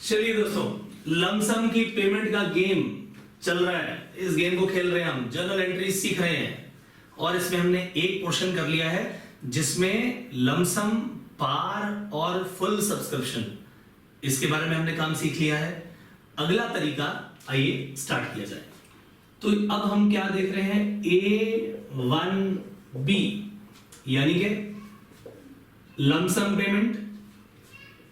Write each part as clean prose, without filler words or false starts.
चलिए दोस्तों, लमसम की पेमेंट का गेम चल रहा है। इस गेम को खेल रहे हैं हम, जर्नल एंट्रीज सीख रहे हैं और इसमें हमने एक पोर्शन कर लिया है जिसमें लमसम, पार और फुल सब्सक्रिप्शन, इसके बारे में हमने काम सीख लिया है। अगला तरीका आइए स्टार्ट किया जाए। तो अब हम क्या देख रहे हैं, A1B यानी कि लमसम पेमेंट,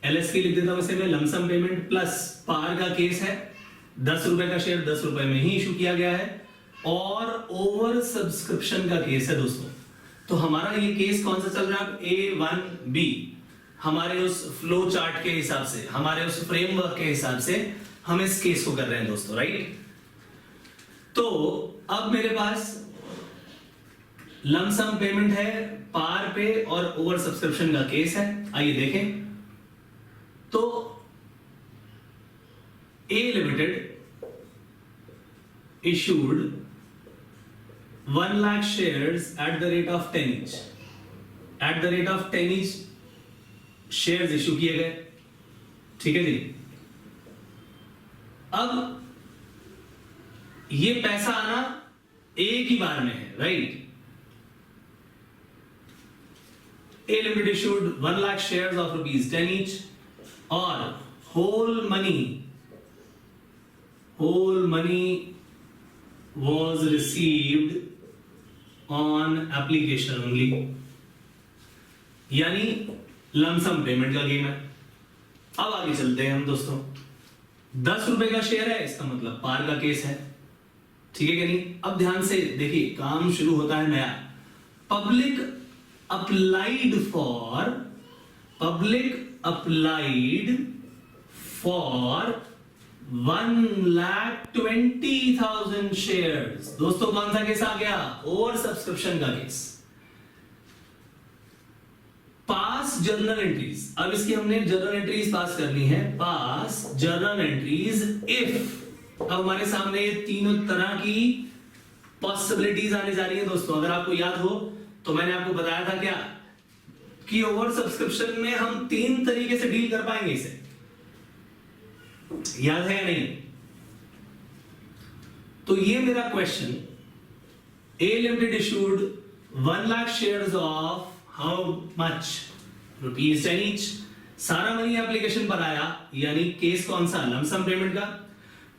LSP लिख देता हूं इसे मैं, लमसम पेमेंट प्लस पार का केस है, 10 रुपए का शेयर 10 रुपए में ही इशू किया गया है और ओवर सब्सक्रिप्शन का केस है दोस्तों। तो हमारा ये केस कौन सा चल रहा है, A1B, हमारे उस फ्लो चार्ट के हिसाब से, हमारे उस फ्रेमवर्क के हिसाब से हम इस केस को कर रहे हैं दोस्तों, राइट। तो अब मेरे पास लमसम पेमेंट है, पार पे और ओवर सब्सक्रिप्शन का केस है। आइए देखें। तो A limited issued 1 lakh shares at the rate of 10 each, at the rate of 10 each shares issue किए गए, ठीक है जी। अब ये पैसा आना एक ही बार में है, right. A limited issued 1 lakh shares of rupees 10 each और whole money was received on application only, यानी लमसम पेमेंट का गेम है। अब आगे चलते हैं हम दोस्तों। 10 रुपए का शेयर है, इसका मतलब पार का केस है, ठीक है कि नहीं। अब ध्यान से देखिए, काम शुरू होता है नया। Public applied for 1,20,000 shares. दोस्तों कौन सा केस आ गया, ओवर सब्सक्रिप्शन का केस। पास जर्नल एंट्रीज, अब इसकी हमने जर्नल एंट्रीज पास करनी है। पास जर्नल एंट्रीज इफ, अब हमारे सामने ये तीनों तरह की पॉसिबिलिटीज आने जा रही है दोस्तों। अगर आपको याद हो तो मैंने आपको बताया था क्या कि ओवर सब्सक्रिप्शन में हम 3 तरीके से डील कर पाएंगे इसे, याद है या नहीं। तो ये मेरा question, A limited issued 1 lakh shares of how much, rupees 10 each। सारा मनी एप्लीकेशन पर आया, यानी केस कौन सा, लमसम पेमेंट का।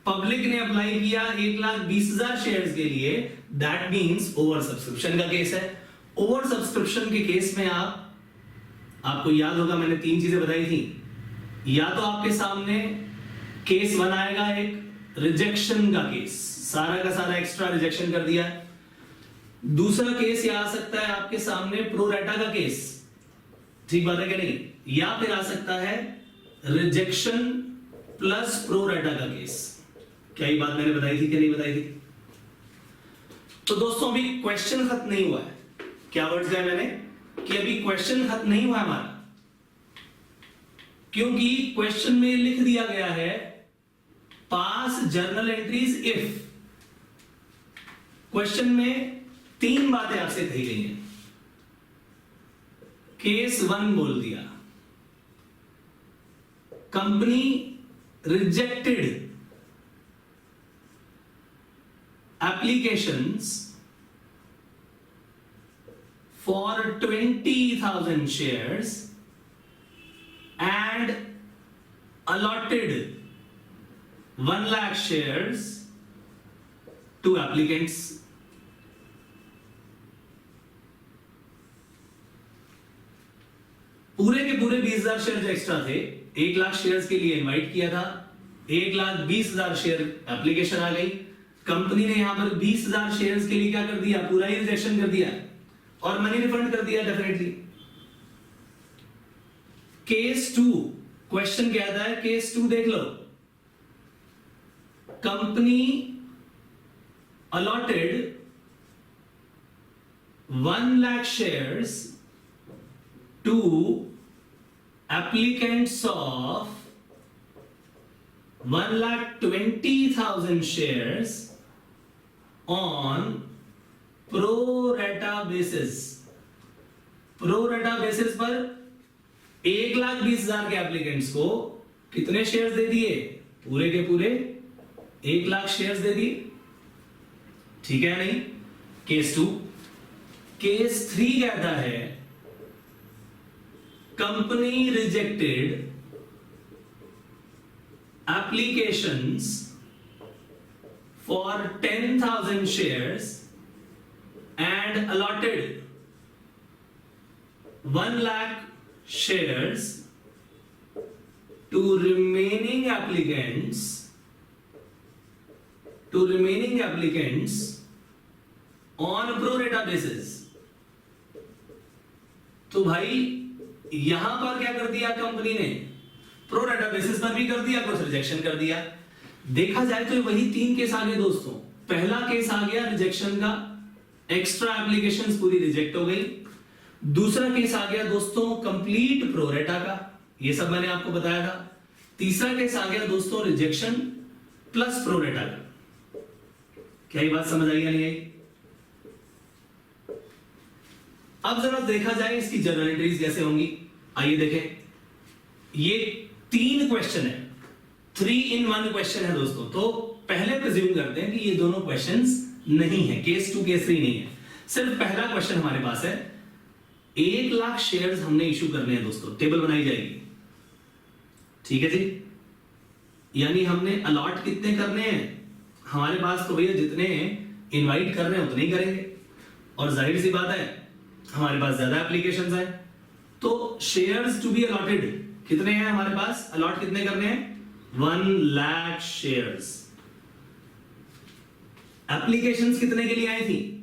पब्लिक ने अप्लाई किया 1,20,000 शेयर्स के लिए, दैट मींस ओवर सब्सक्रिप्शन का केस है। ओवर सब्सक्रिप्शन के केस में आपको याद होगा मैंने 3 चीजें बताई थी। या तो आपके सामने केस 1 आएगा, एक रिजेक्शन का केस, सारा का सारा एक्स्ट्रा रिजेक्शन कर दिया। दूसरा केस यह आ सकता है आपके सामने प्रो रेटा का केस, ठीक बात है कि नहीं। या फिर आ सकता है रिजेक्शन प्लस प्रो रेटा का केस। क्या ये बात मैंने बताई थी कि नहीं बताई थी। तो दोस्तों अभी क्वेश्चन खत्म नहीं हुआ है। क्या वर्ड्स गए मैंने कि अभी क्वेश्चन खत्म नहीं हुआ हमारा, क्योंकि क्वेश्चन में लिख दिया गया है पास जर्नल एंट्रीज इफ। क्वेश्चन में 3 बातें आपसे कही गई हैं। केस 1 बोल दिया, company rejected applications for 20,000 shares and allotted 1 lakh shares to applicants। पूरे के पूरे 20,000 शेयर जो एक्स्ट्रा थे, 1 लाख शेयर्स के लिए इनवाइट किया था, 1,20,000 शेयर एप्लीकेशन आ गई। कंपनी ने यहां पर 20,000 शेयर्स के लिए क्या कर दिया, पूरा ही रिजेक्शन कर दिया और मनी रिफंड कर दिया डेफिनेटली। केस 2, क्वेश्चन क्या था, केस 2 देख लो। Company allotted 1 lakh shares to applicants of 1,20,000 shares on pro rata basis. Pro rata basis पर 1,20,000 के एप्लीकेंट्स को कितने शेयर्स दे दिए? पूरे के पूरे 1 लाख शेयर्स दे दिए, ठीक है नहीं? केस 2। केस 3 कहता है company rejected applications for 10,000 shares and allotted 1 lakh shares to remaining applicants on pro rata basis। तो भाई यहां पर क्या कर दिया कंपनी ने? प्रो रेटा बेसिस पर भी कर दिया, कुछ रिजेक्शन कर दिया। देखा जाए तो वही 3 केस आ गए दोस्तों। पहला केस आ गया रिजेक्शन का, एक्स्ट्रा एप्लीकेशंस पूरी रिजेक्ट हो गई। दूसरा केस आ गया दोस्तों कंप्लीट प्रोरेटा का, ये सब मैंने आपको बताया था। तीसरा केस आ गया दोस्तों रिजेक्शन प्लस प्रोरेटा का। क्या ये बात समझ आई या नहीं आई? अब जरा देखा जाए इसकी जर्नल एंट्रीज कैसे होंगी। आइए देखें, ये 3 क्वेश्चन है, 3 in 1 क्वेश्चन है दोस्तों। तो पहले प्रिज्यूम करते हैं कि ये दोनों क्वेश्चंस नहीं है, केस 2 केस 3 नहीं है, सिर्फ पहला क्वेश्चन हमारे पास है। 1 लाख शेयर्स हमने इशू करने हैं दोस्तों, टेबल बनाई जाएगी, ठीक है जी। यानी हमने अलॉट कितने करने हैं? हमारे पास तो भैया जितने इनवाइट कर रहे हैं उतने ही करेंगे, और जाहिर सी बात है हमारे पास ज्यादा एप्लीकेशंस हैं, तो शेयर्स टू बी अलॉटेड कितने हैं हमारे पास? अलॉट कितने करने हैं? 1 लाख शेयर्स। एप्लीकेशंस कितने के लिए आई थी?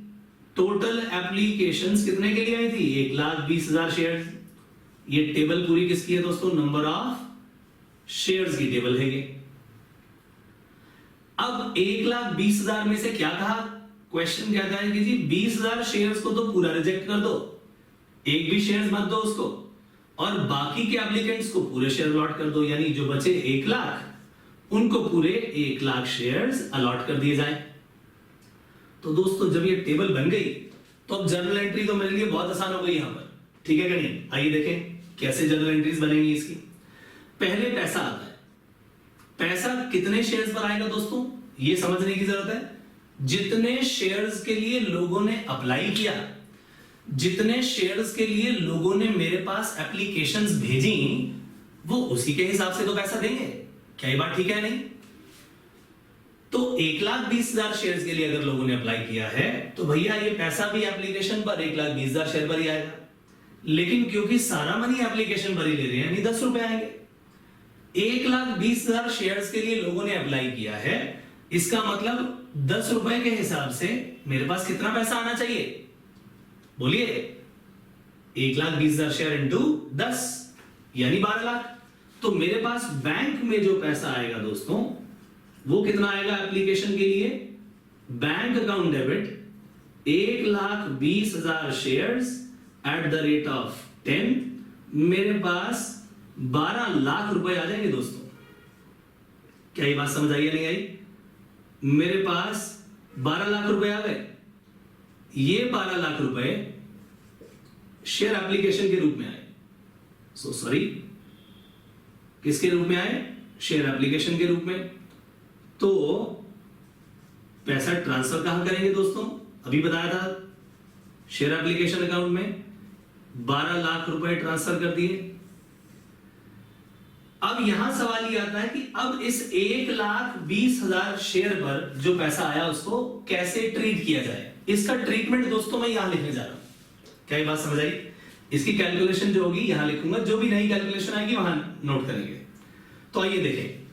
टोटल एप्लीकेशंस कितने के लिए आई थी? 1,20,000 शेयर्स। ये टेबल पूरी किसकी है दोस्तों? नंबर ऑफ शेयर्स की टेबल है ये। अब 1,20,000 में से क्या कहा? क्वेश्चन कहता है कि जी 20,000 शेयर्स को तो पूरा रिजेक्ट कर दो, एक भी शेयर्स मत दो उसको, और बाकी के एप्लीकेंट्स को पूरे शेयर अलॉट कर दो। यानी जो बचे 1 लाख उनको पूरे 1 लाख शेयर्स अलॉट कर दिए जाए। तो दोस्तों जब ये टेबल बन गई तो अब जर्नल एंट्री तो मेरे लिए बहुत आसान हो गई यहां पर, ठीक है कि नहीं? आइए देखें कैसे जर्नल एंट्रीज बनेंगी इसकी। पहले पैसा आता है। पैसा कितने शेयर्स पर आएगा दोस्तों, ये समझने की जरूरत है। जितने शेयर्स के लिए लोगों ने अप्लाई किया, जितने शेयर्स के लिए लोगों ने मेरे पास एप्लीकेशंस भेजी, वो उसी के हिसाब से तो पैसा देंगे। क्या ये बात ठीक है नहीं? तो 1,20,000 शेयर्स के लिए अगर लोगों ने अप्लाई किया है तो भैया ये पैसा भी एप्लीकेशन पर 1,20,000 शेयर पर ही आएगा। लेकिन क्योंकि सारा मनी एप्लीकेशन पर ही ले रहे हैं, यानी 10 रुपए आएंगे। 1,20,000 शेयर्स के लिए लोगों ने अप्लाई किया है, इसका मतलब 10 रुपए के हिसाब से मेरे पास कितना पैसा आना चाहिए? बोलिए, 1,20,000 शेयर इंटू 10 यानी 12 लाख। तो मेरे पास बैंक में जो पैसा आएगा दोस्तों वो कितना आएगा एप्लीकेशन के लिए? Bank account debit 1,20,000 shares at the rate of 10, मेरे पास 12 लाख रुपए आ जाएंगे दोस्तों। क्या ये बात समझ आई या नहीं आई? मेरे पास 12 लाख रुपए आ गए। ये 12 लाख रुपए शेयर एप्लीकेशन के रूप में आए, सॉरी किसके रूप में आए? शेयर एप्लीकेशन के रूप में। तो पैसा ट्रांसफर कहां करेंगे दोस्तों? अभी बताया था, शेयर एप्लीकेशन अकाउंट में 12 लाख रुपए ट्रांसफर कर दिए। अब यहां सवाल ये आता है कि अब इस 1,20,000 शेयर पर जो पैसा आया उसको कैसे ट्रीट किया जाए। इसका ट्रीटमेंट दोस्तों मैं यहां लिखने जा रहा हूं। क्या ये बात समझ आई? इसकी कैलकुलेशन जो होगी यहां लिखूंगा, जो भी नई कैलकुलेशन आएगी वहां नोट करेंगे। तो आइए देखें,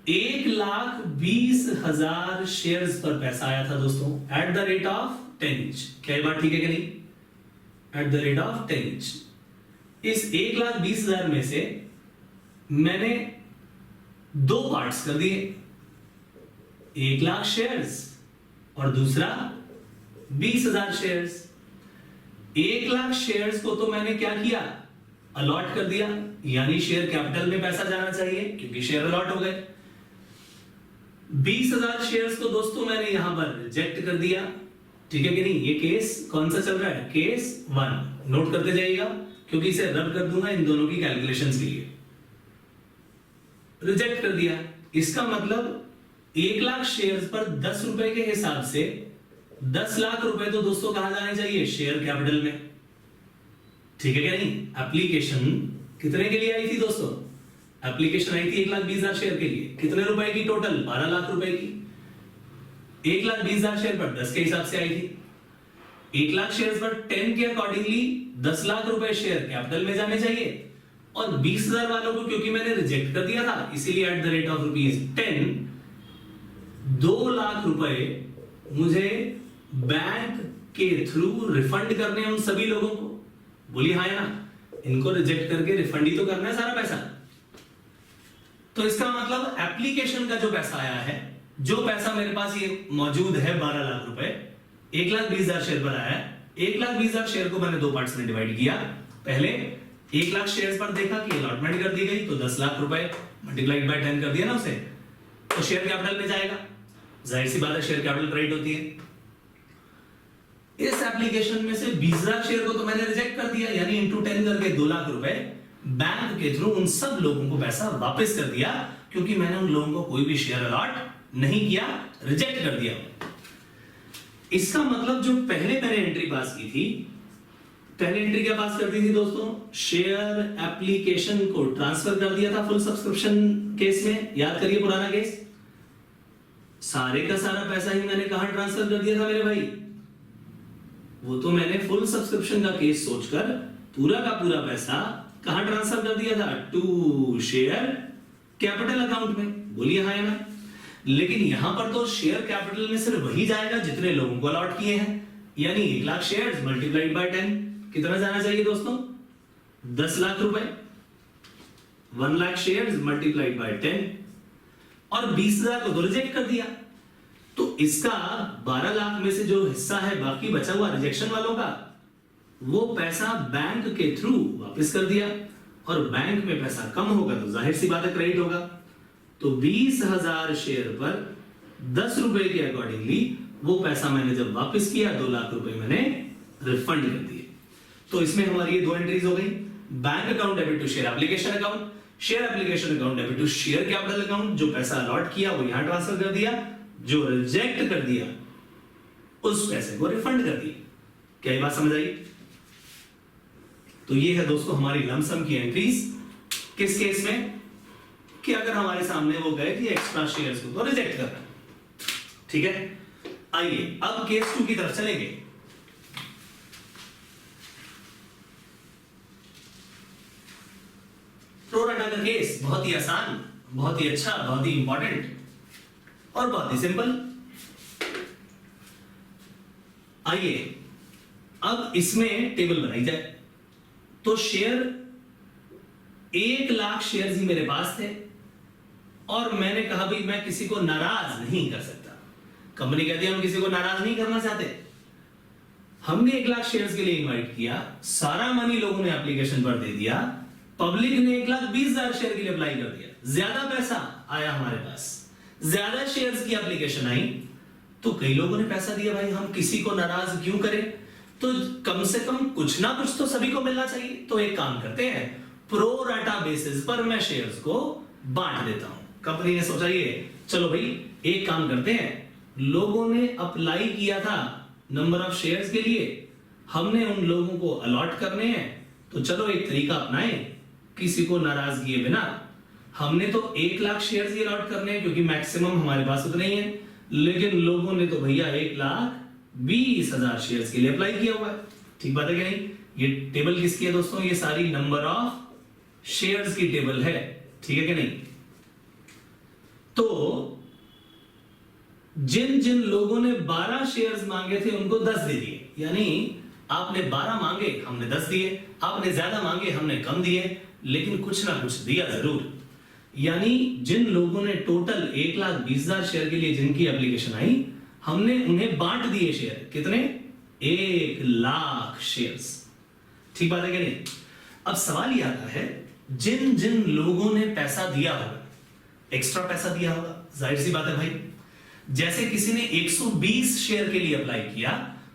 1,20,000 शेयर्स पर पैसा आया था दोस्तों at the rate of 10 inch. क्या ये बात ठीक है कि नहीं? At the rate of 10 inch. इस 1,20,000 में से मैंने 2 पार्ट्स कर दिए, 1 लाख शेयर्स और दूसरा 20,000 शेयर्स। 1 लाख शेयर्स को तो मैंने क्या किया? अलॉट कर दिया, यानी शेयर कैपिटल में पैसा जाना चाहिए क्योंकि शेयर अलॉट हो गए। 20,000 शेयर्स को दोस्तों मैंने यहां पर रिजेक्ट कर दिया, ठीक है कि नहीं? ये केस कौन सा चल रहा है? केस 1 नोट करते जाइएगा क्योंकि इसे रब कर दूंगा इन दोनों की कैलकुलेशंस के लिए। रिजेक्ट कर दिया। इसका मतलब 1 लाख शेयर्स पर 10 रुपए के हिसाब से 10 लाख रुपए तो दोस्तों कहां जाने चाहिए? शेयर कैपिटल में। ठीक है क्या नहीं? एप्लीकेशन कितने के लिए आई थी दोस्तों? एप्लीकेशन आई थी 1,20,000 शेयर के लिए। कितने रुपए की टोटल? 12 लाख रुपए की। 1,20,000 शेयर पर 10 के हिसाब से आई थी। 1 लाख शेयर पर 10 के अकॉर्डिंगली 10 लाख रुपए शेयर कैपिटल में जाने चाहिए। और 20,000 वालों को क्योंकि मैंने रिजेक्ट कर दिया था, इसीलिए at the rate of ₹10 2 lakh रुपए मुझे बैंक के थ्रू रिफंड करने हैं उन सभी लोगों को। बोलिए हाँ है ना? इनको रिजेक्ट करके रिफंड ही तो करना है सारा पैसा। तो इसका मतलब एप्लीकेशन का जो पैसा आया है, जो पैसा मेरे पास ये मौजूद है 12 लाख रुपए, 1,20,000 शेयर पर आया है। 1,20,000 शेयर को मैंने 2 पार्ट्स में डिवाइड किया। पहले 1 लाख शेयर्स पर देखा कि अलॉटमेंट कर दी गई, तो 10 लाख रुपए मल्टीप्लाइड बाय 10 कर दिया ना उसे, तो शेयर कैपिटल में जाएगा। जाहिर सी बात है शेयर कैपिटल क्रेडिट होती है। इस एप्लीकेशन में से 20,000 शेयर को तो मैंने रिजेक्ट कर दिया, यानी इंटू 10 करके 2 लाख रुपए बैंक के थ्रू उन सब लोगों को पैसा वापस कर दिया, क्योंकि मैंने उन लोगों को कोई भी शेयर अलॉट नहीं किया, रिजेक्ट कर दिया। इसका मतलब जो पहले मैंने एंट्री पास की थी, पहले एंट्री क्या पास कर दी थी दोस्तों? शेयर एप्लीकेशन को ट्रांसफर कर दिया था फुल सब्सक्रिप्शन केस में। याद करिए पुराना केस, सारे का सारा पैसा ही मैंने कहां ट्रांसफर कर दिया था मेरे भाई? वो तो मैंने फुल सब्सक्रिप्शन का केस सोचकर पूरा का पूरा पैसा कहां ट्रांसफर कर दिया था? टू शेयर कैपिटल अकाउंट में। बोलिए हाँ है ना? लेकिन यहां पर तो शेयर कैपिटल में सिर्फ वही जाएगा जितने लोगों को अलॉट किए हैं, यानी 1 लाख शेयर्स मल्टीप्लाइड बाय 10 कितना जाना चाहिए दोस्तों? 10 लाख रुपए। 1 लाख शेयर्स मल्टीप्लाइड बाय 10 और 20,000 को तो रिजेक्ट कर दिया। तो इसका 12 लाख में से जो हिस्सा है बाकी बचा हुआ रिजेक्शन वालों का, वो पैसा बैंक के थ्रू वापस कर दिया। और बैंक में पैसा कम होगा तो जाहिर सी बात है क्रेडिट होगा। तो 20,000 शेयर पर 10 रुपए के अकॉर्डिंगली वो पैसा मैंने जब वापस किया, 2 लाख रुपए मैंने रिफंड कर दिए। तो इसमें हमारी ये 2 एंट्रीज हो गई। Bank account debit to share application account, share application account debit to share capital account. जो पैसा अलॉट किया वो यहां ट्रांसफर कर दिया, जो रिजेक्ट कर दिया उस पैसे को रिफंड कर दिया। क्या ये बात समझ आई? तो ये है दोस्तों हमारी लमसम की एंट्रीज। किस केस में? कि अगर हमारे सामने वो गए कि एक्स्ट्रा शेयर्स को तो रिजेक्ट करना। ठीक है, आइए अब केस 2 की तरफ चलेंगे। प्रो राटा का केस बहुत ही आसान, बहुत ही अच्छा, बहुत ही इंपॉर्टेंट और बहुत ही सिंपल। आइए अब इसमें टेबल बनाई जाए। तो शेयर 1 लाख शेयर्स ही मेरे पास थे और मैंने कहा भाई मैं किसी को नाराज नहीं कर सकता। कंपनी कहती है हम किसी को नाराज नहीं करना चाहते। हमने 1 लाख शेयर्स के लिए इनवाइट किया, सारा मनी लोगों ने एप्लीकेशन पर दे दिया, पब्लिक ने 1,20,000 शेयर के लिए अप्लाई कर दिया, ज्यादा पैसा आया हमारे पास, ज्यादा शेयर्स की एप्लीकेशन आई, तो कई लोगों ने पैसा दिया। भाई हम किसी को नाराज क्यों करें? तो कम से कम कुछ ना कुछ तो सभी को मिलना चाहिए। तो एक काम करते हैं, प्रो राटा बेसिस पर मैं शेयर्स को बांट देता हूं। कंपनी ने सोचा ये चलो भाई एक काम करते हैं, लोगों ने अप्लाई किया था नंबर ऑफ शेयर्स के लिए, हमने उन लोगों को अलॉट करने हैं, तो चलो एक तरीका अपनाएं किसी को नाराज किए बिना। हमने तो 1 लाख शेयर्स ही अलॉट करने हैं क्योंकि मैक्सिमम हमारे पास उतने ही है, लेकिन लोगों ने तो भैया 1,20,000 शेयर्स के लिए अप्लाई किया हुआ है। ठीक बात है क्या नहीं? ये टेबल किसकी है दोस्तों? ये सारी नंबर ऑफ शेयर्स की टेबल है। ठीक है क्या नहीं? तो जिन जिन लोगों ने 12 शेयर्स मांगे थे उनको 10 दे दिए, यानी आपने 12 मांगे हमने 10 दिए, आपने ज्यादा मांगे हमने कम दिए, लेकिन कुछ ना कुछ दिया जरूर। यानी जिन लोगों ने टोटल 1,20,000 शेयर के लिए जिनकी एप्लीकेशन आई, हमने उन्हें बांट दिए शेयर। कितने? 1 लाख शेयर्स। ठीक बात है क्या नहीं? अब सवाल यह आता है, जिन जिन लोगों ने पैसा दिया होगा, एक्स्ट्रा पैसा दिया होगा, जाहिर सी बात है भाई, जैसे किसी ने 120 शेयर के लिए अप्लाई किया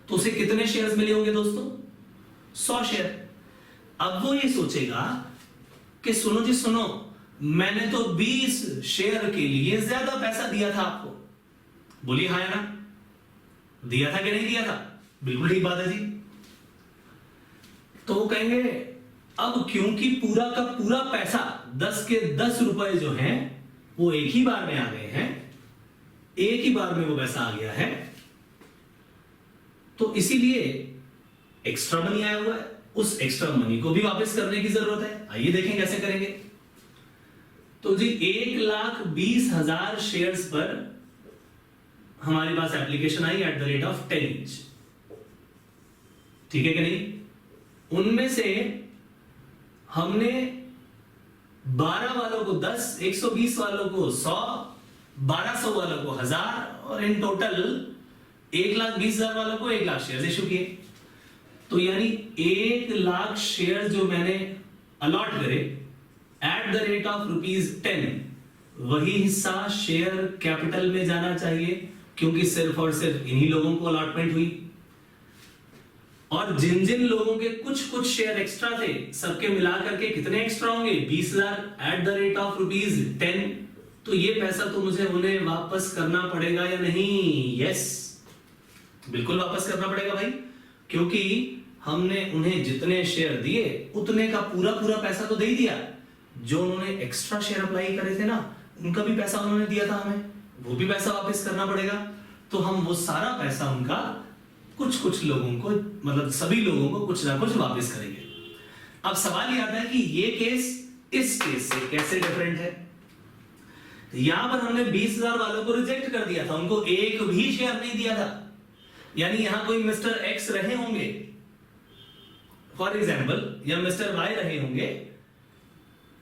तो उसे कितने शेयर्स मिले होंगे दोस्तों? 100 शेयर। अब वो ये सोचेगा कि सुनो जी सुनो, मैंने तो 20 शेयर के लिए ज्यादा पैसा दिया था आपको, बोलिए हाँ या ना, दिया था कि नहीं दिया था? बिल्कुल ठीक बात है जी। तो वो कहेंगे अब क्योंकि पूरा का पूरा पैसा 10 के 10 रुपए जो हैं वो एक ही बार में आ गए हैं, एक ही बार में वो पैसा आ गया है, तो इसीलिए एक्स्ट्रा मनी आया हुआ है, उस एक्स्ट्रा मनी को भी वापस करने की जरूरत है। आइए देखें कैसे करेंगे। तो जी 1,20,000 शेयर्स पर हमारे पास एप्लीकेशन आई @10 each, ठीक है कि नहीं? उनमें से हमने 12 वालों को 10, 120 वालों को 100, 1200 वालों को 1000 और इन टोटल 1,20,000 वालों को 1 लाख शेयर इशू किए। तो यानी 1 लाख शेयर जो मैंने अलॉट करे ₹10, वही हिस्सा शेयर कैपिटल में जाना चाहिए, क्योंकि सिर्फ और सिर्फ इन्हीं लोगों को अलॉटमेंट हुई। और जिन जिन लोगों के कुछ कुछ शेयर एक्स्ट्रा थे, सबके मिलाकर के कितने एक्स्ट्रा होंगे? 20,000 ₹10। तो ये पैसा तो मुझे उन्हें वापस करना पड़ेगा या नहीं? यस, बिल्कुल वापस करना पड़ेगा भाई, क्योंकि हमने उन्हें जितने शेयर दिए उतने का पूरा पूरा पैसा तो दे ही दिया। जो उन्होंने एक्स्ट्रा शेयर अप्लाई करे थे ना, उनका भी पैसा उन्होंने दिया था हमें, वो भी पैसा वापस करना पड़ेगा। तो हम वो सारा पैसा उनका कुछ कुछ लोगों को, मतलब सभी लोगों को कुछ ना कुछ वापस करेंगे। अब सवाल ये आता है कि ये केस इस केस से कैसे डिफरेंट है? यहां पर हमने 20,000 वालों को रिजेक्ट कर दिया था, उनको एक भी शेयर नहीं दिया था। यानी यहां कोई मिस्टर एक्स रहे होंगे फॉर एग्जाम्पल, या मिस्टर वाई रहे होंगे,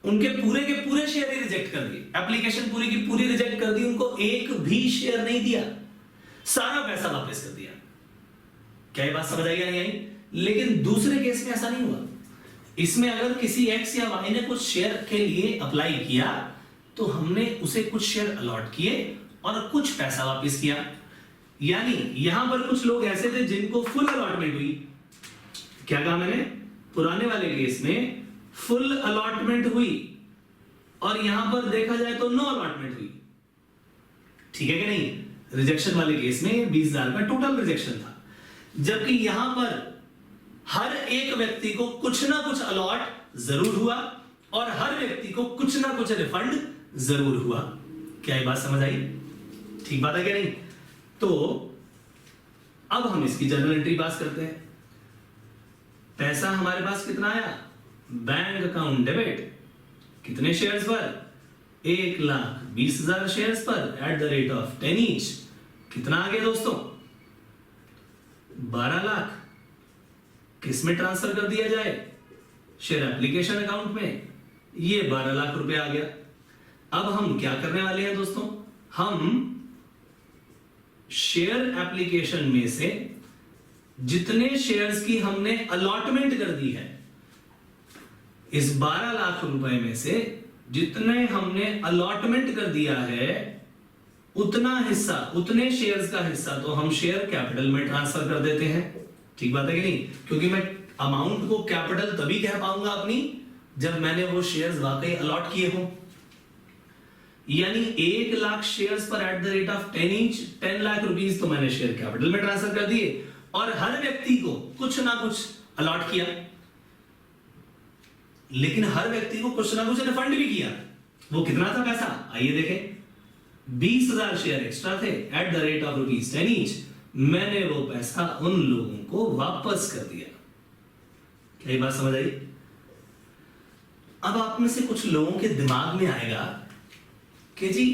उनके पूरे के पूरे शेयर ही रिजेक्ट कर दिए, एप्लीकेशन पूरी की पूरी रिजेक्ट कर दी, उनको एक भी शेयर नहीं दिया, सारा पैसा वापस कर दिया। क्या ये बात समझ आई या नहीं आई? लेकिन दूसरे केस में ऐसा नहीं हुआ। इसमें अगर किसी एक्स या वाई ने कुछ शेयर के लिए अप्लाई किया, तो हमने उसे कुछ शेयर अलॉट किए और कुछ पैसा वापस किया। यानी यहां पर कुछ लोग ऐसे थे जिनको फुल अलॉटमेंट हुई। क्या कहा मैंने? पुराने वाले केस में फुल अलॉटमेंट हुई और यहां पर देखा जाए तो नो अलॉटमेंट हुई, ठीक है कि नहीं? रिजेक्शन वाले केस में 20,000 का टोटल रिजेक्शन था, जबकि यहां पर हर एक व्यक्ति को कुछ ना कुछ अलॉट जरूर हुआ और हर व्यक्ति को कुछ ना कुछ रिफंड जरूर हुआ। क्या ये बात समझ आई? ठीक बात है क्या नहीं? तो अब हम इसकी जर्नल एंट्री पास करते हैं। पैसा हमारे पास कितना आया? बैंक अकाउंट डेबिट कितने शेयर्स पर? 1,20,000 शेयर्स पर @10 each। कितना आ गया दोस्तों? 12 लाख। किस में ट्रांसफर कर दिया जाए? शेयर एप्लीकेशन अकाउंट में। ये 12 लाख रुपए आ गया। अब हम क्या करने वाले हैं दोस्तों? हम शेयर एप्लीकेशन में से जितने शेयर्स की हमने अलॉटमेंट कर दी है, इस 12 लाख रुपए में से जितने हमने अलॉटमेंट कर दिया है, उतना हिस्सा, उतने शेयर्स का हिस्सा तो हम शेयर कैपिटल में ट्रांसफर कर देते हैं। ठीक बात है कि नहीं? क्योंकि मैं अमाउंट को कैपिटल तभी कह पाऊंगा अपनी, जब मैंने वो शेयर्स वाकई अलॉट किए हों। यानी 1 लाख शेयर्स पर @10 each 10 लाख रुपीस तो मैंने शेयर कैपिटल में ट्रांसफर कर दिए और हर व्यक्ति को कुछ ना कुछ अलॉट किया, लेकिन हर व्यक्ति को कुछ ना कुछ रिफंड भी किया। वो कितना था पैसा? आइए देखें। 20,000 शेयर एक्स्ट्रा थे @10 each। मैंने वो पैसा उन लोगों को वापस कर दिया। क्या ये बात समझ आई? अब आप में से कुछ लोगों के दिमाग में आएगा कि जी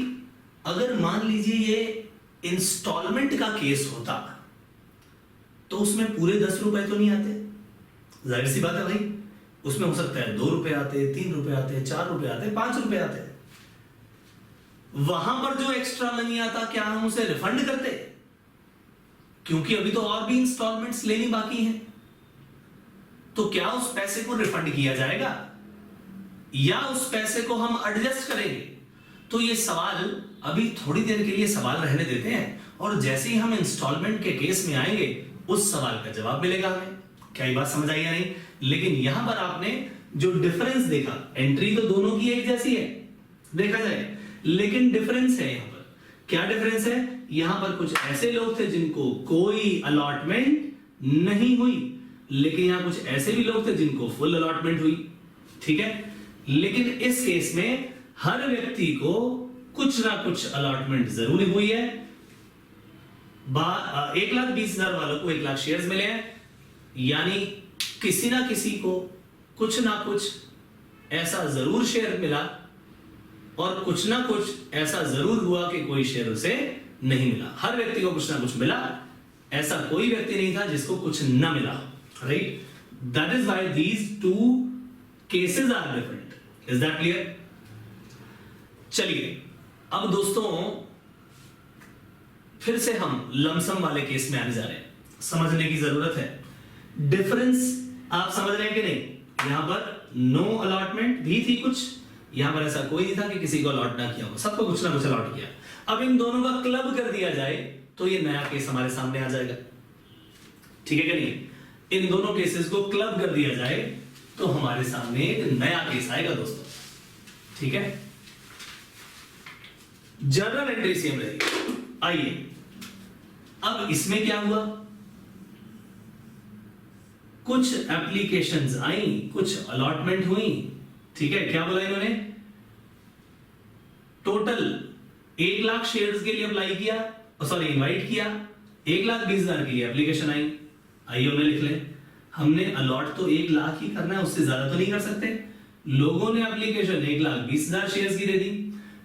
अगर मान लीजिए ये इंस्टॉलमेंट का केस होता तो उसमें पूरे 10 रुपए तो नहीं आते। जाहिर सी बात है भाई, उसमें हो सकता है 2 रुपए आते, 3 रुपए आते, 4 रुपए आते, 5 रुपए आते। वहां पर जो एक्स्ट्रा मनी आता, क्या हम उसे रिफंड करते? क्योंकि अभी तो और भी इंस्टॉलमेंट्स लेनी बाकी हैं। तो क्या उस पैसे को रिफंड किया जाएगा या उस पैसे को हम एडजस्ट करेंगे? तो ये सवाल अभी थोड़ी देर के लिए सवाल रहने देते हैं, और जैसे ही हम इंस्टॉलमेंट के केस में आएंगे उस सवाल का जवाब मिलेगा हमें। क्या ये बात समझ आई या नहीं? लेकिन यहां पर आपने जो डिफरेंस देखा, एंट्री तो दोनों की एक जैसी है, देखा जाए। लेकिन डिफरेंस है यहां पर, क्या डिफरेंस है? यहां पर कुछ ऐसे लोग थे जिनको कोई अलॉटमेंट नहीं हुई, लेकिन यहां कुछ ऐसे भी लोग थे जिनको फुल अलॉटमेंट हुई। ठीक है, लेकिन इस केस में हर व्यक्ति को कुछ ना कुछ अलॉटमेंट जरूर हुई है। 1,20,000 वालों को 1 लाख शेयर्स मिले हैं, यानी किसी ना किसी को कुछ ना कुछ ऐसा जरूर शेयर मिला, और कुछ ना कुछ ऐसा जरूर हुआ कि कोई शेयर उसे नहीं मिला। हर व्यक्ति को कुछ ना कुछ मिला, ऐसा कोई व्यक्ति नहीं था जिसको कुछ ना मिला। Right, that is why these two cases are different. Is that clear? चलिए अब दोस्तों फिर से हम लमसम वाले केस में आने जा रहे हैं, समझने की जरूरत है। डिफरेंस आप समझ रहे हैं कि नहीं? यहां पर नो अलॉटमेंट भी थी कुछ, यहां पर ऐसा कोई नहीं था कि किसी को अलॉट ना किया हो, सबको कुछ ना कुछ अलॉट किया। अब इन दोनों का क्लब कर दिया जाए तो ये नया केस हमारे सामने आ जाएगा। ठीक है कि नहीं? इन दोनों केसेस को क्लब कर दिया जाए तो हमारे सामने एक नया केस आएगा दोस्तों। ठीक है, जर्नल एंट्री सेम रहेगी। आइए अब इसमें क्या हुआ, कुछ एप्लीकेशंस आई, कुछ अलॉटमेंट हुई। ठीक है, क्या बोला इन्होंने? टोटल 1 लाख शेयर्स के लिए अप्लाई किया, सॉरी इनवाइट किया, 1,20,000 के लिए एप्लीकेशन आई। आइए उन्हें लिख लें। हमने अलॉट तो 1 लाख ही करना है, उससे ज्यादा तो नहीं कर सकते। लोगों ने एप्लीकेशन 1,20,000 शेयर्स की दे दी।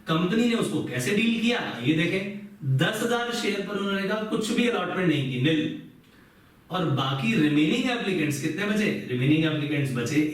कंपनी ने उसको कैसे डील किया ये देखें। 10,000 शेयर पर उन्होंने कहा कुछ भी अलॉटमेंट नहीं की, निल। और बाकी रिमेनिंग एप्लीकेंट्स कितने बचे? रिमेनिंग एप्लीकेंट्स बचे